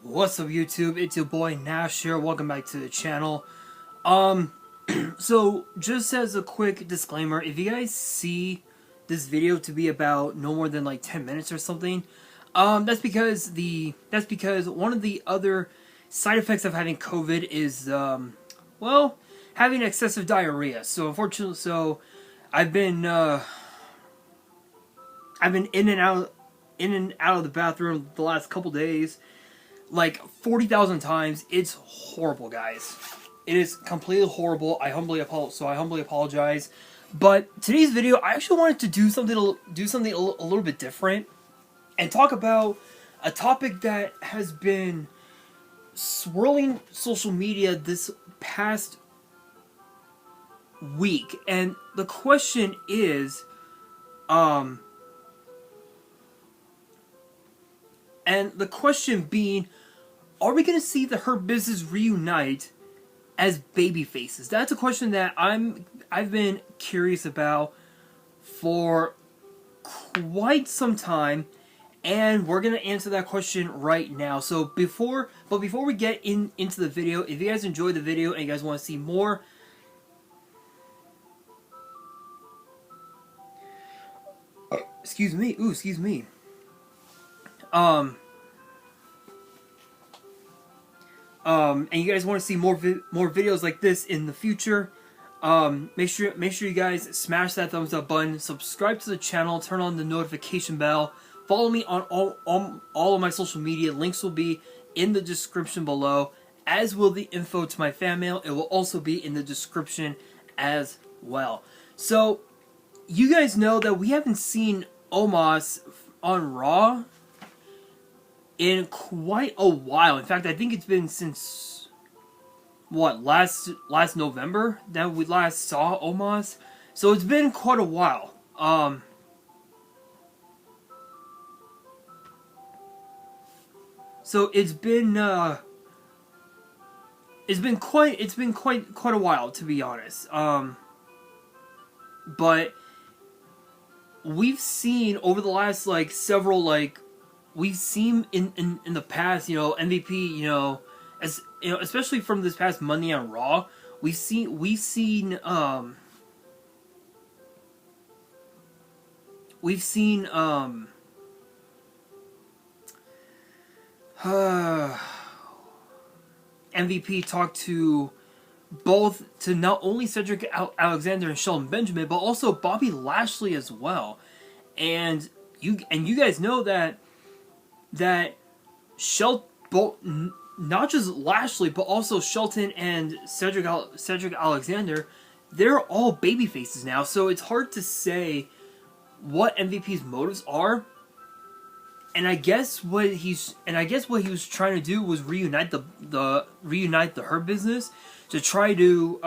What's up, YouTube? It's your boy Nash here. Welcome back to the channel. So just as a quick disclaimer, if you guys see this video to be about no more than like 10 minutes or something, that's because one of the other side effects of having COVID is well, having excessive diarrhea. So unfortunately, I've been in and out of the bathroom the last couple days like 40,000 times. It's horrible, guys. It is completely horrible. I humbly apologize. But today's video, I actually wanted to do something a little bit different and talk about a topic that has been swirling social media this past week. And the question is, being, are we going to see the Hurt Business reunite as babyfaces? That's a question that I've been curious about for quite some time, and we're going to answer that question right now. So before we get into the video, if you guys enjoyed the video and you guys want to see more, excuse me. And you guys want to see more videos like this in the future, make sure you guys smash that thumbs up button, subscribe to the channel, turn on the notification bell, follow me on all of my social media. Links will be in the description below, as will the info to my fan mail. It will also be in the description as well. So you guys know that we haven't seen Omos on Raw in quite a while. In fact, I think it's been since last November that we last saw Omos. So it's been quite a while. So it's been quite a while, to be honest. But we've seen over the last several we've seen in the past, MVP, as especially from this past Monday on Raw, we've seen MVP talk to not only Cedric Alexander and Shelton Benjamin, but also Bobby Lashley as well. And you guys know that not just Lashley, but also Shelton and Cedric Alexander, they're all baby faces now. So it's hard to say what MVP's motives are. And I guess what he was trying to do was reunite the Hurt Business to try to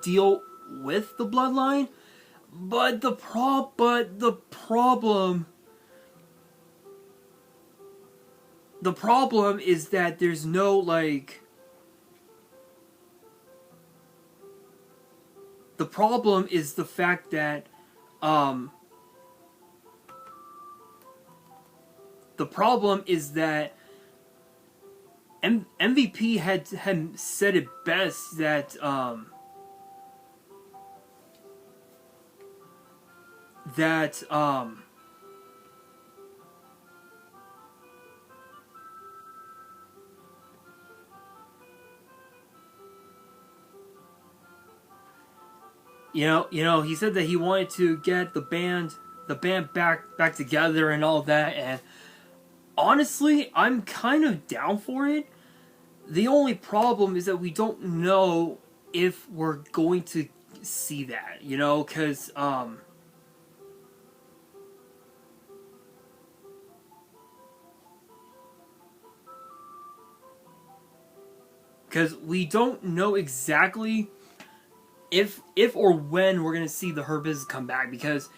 deal with the bloodline. But the problem is that there's no the problem is the fact that MVP had said it best that he said that he wanted to get the band back together and all that, and honestly, I'm kind of down for it. The only problem is that we don't know if we're going to see that, because we don't know exactly if or when we're going to see the Hurt Business come back, because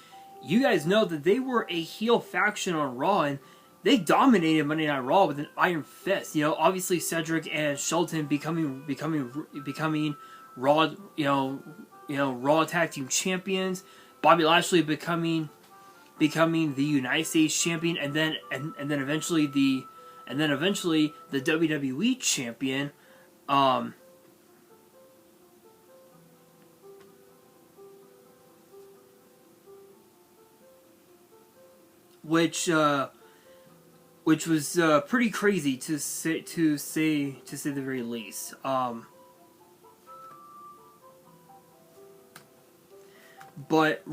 you guys know that they were a heel faction on Raw, and they dominated Monday Night Raw with an iron fist. Obviously Cedric and Shelton becoming Raw, Raw Tag Team Champions. Bobby Lashley becoming the United States Champion, and then eventually the and then eventually the WWE champion. Which was pretty crazy to say the very least. But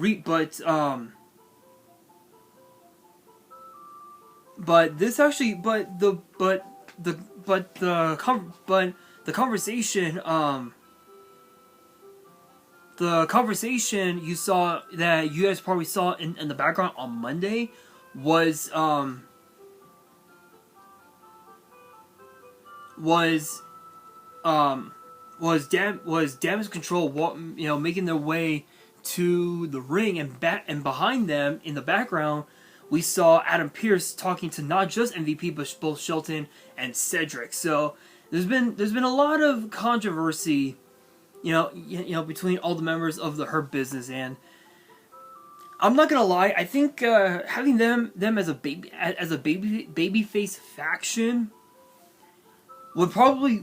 this actually the conversation you saw, that you guys probably saw in the background on Monday, was Damage Control, making their way to the ring, and behind them in the background we saw Adam Pearce talking to not just MVP but both Shelton and Cedric. So there's been a lot of controversy, between all the members of the Hurt Business, and I'm not gonna lie, I think having them as a babyface faction would probably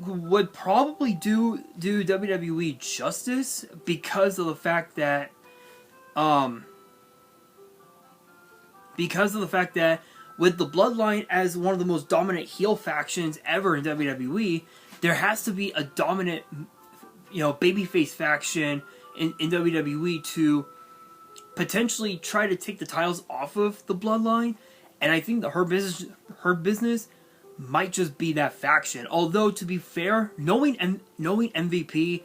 do WWE justice, because of the fact that with the Bloodline as one of the most dominant heel factions ever in WWE, there has to be a dominant babyface faction in WWE to potentially try to take the titles off of the Bloodline, and I think the Hurt Business might just be that faction. Although, to be fair, knowing MVP,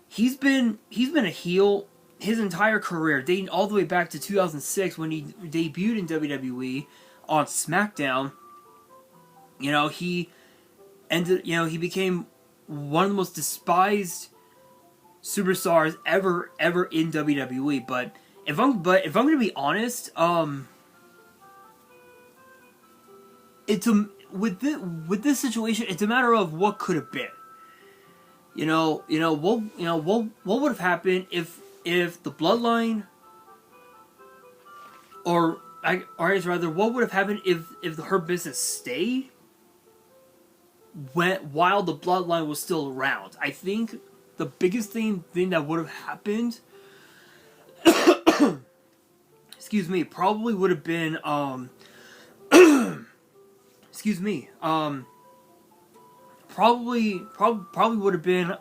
he's been a heel his entire career, dating all the way back to 2006 when he debuted in WWE on SmackDown. He became one of the most despised superstars ever in WWE. But if I'm going to be honest, with this situation, it's a matter of what could have been. What would have happened if the Bloodline, or I guess rather, what would have happened if the Hurt Business stayed while the Bloodline was still around? I think the biggest thing that would have happened, excuse me, probably would have been excuse me, probably would have been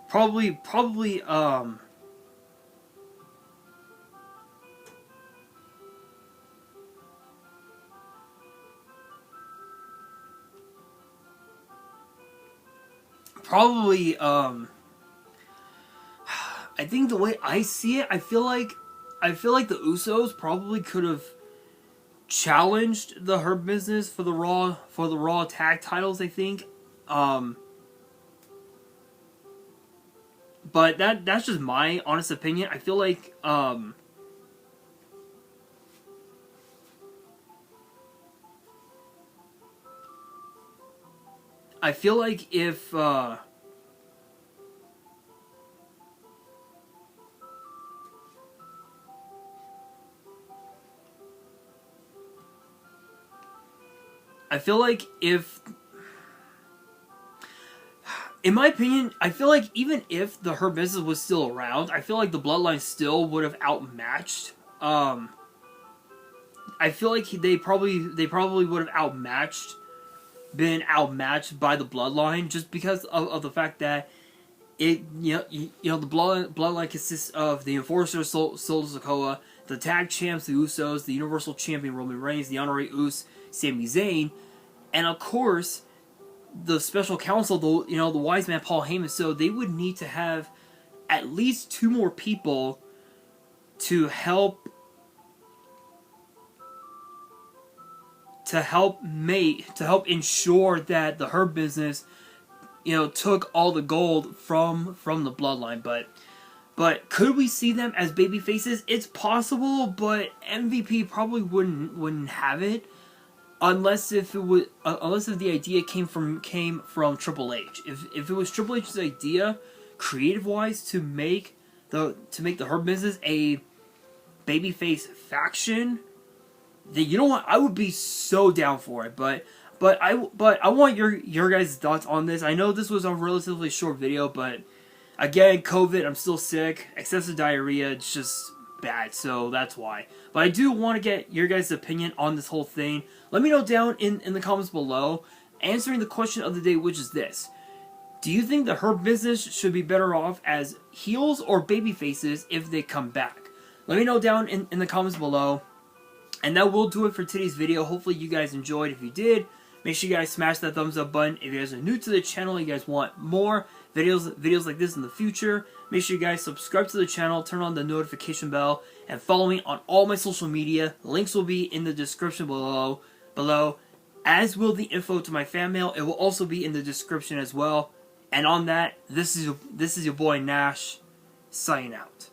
probably I think the way I see it, I feel like the Usos probably could have challenged the Hurt Business for the Raw tag titles, I think. But that's just my honest opinion. I feel like if in my opinion, I feel like even if the Hurt Business was still around, I feel like the Bloodline still would have outmatched. I feel like they probably would have been outmatched by the Bloodline, just because of the fact that the Bloodline consists of the Enforcer, Solo Sikoa, the Tag Champs, the Usos, the Universal Champion Roman Reigns, the Honorary Usos, Sami Zayn, and of course the Special Counsel, the Wise Man Paul Heyman. So they would need to have at least 2 more people to help ensure that the Hurt Business took all the gold from the Bloodline. But could we see them as baby faces? It's possible, but MVP probably wouldn't have it. Unless if the idea came from Triple H. If it was Triple H's idea, creative wise, to make to make the Hurt Business a babyface faction, then you know what? I would be so down for it. But I want your guys' thoughts on this. I know this was a relatively short video, but again, COVID, I'm still sick, excessive diarrhea, it's just bad, so that's why. But I do want to get your guys' opinion on this whole thing. Let me know down in the comments below, answering the question of the day, which is this. Do you think the Hurt Business should be better off as heels or baby faces if they come back? Let me know down in the comments below. And that will do it for today's video. Hopefully you guys enjoyed. If you did, make sure you guys smash that thumbs up button. If you guys are new to the channel, you guys want more videos like this in the future, make sure you guys subscribe to the channel, turn on the notification bell, and follow me on all my social media. Links will be in the description below, as will the info to my fan mail. It will also be in the description as well. And on that, this is your boy Nash, signing out.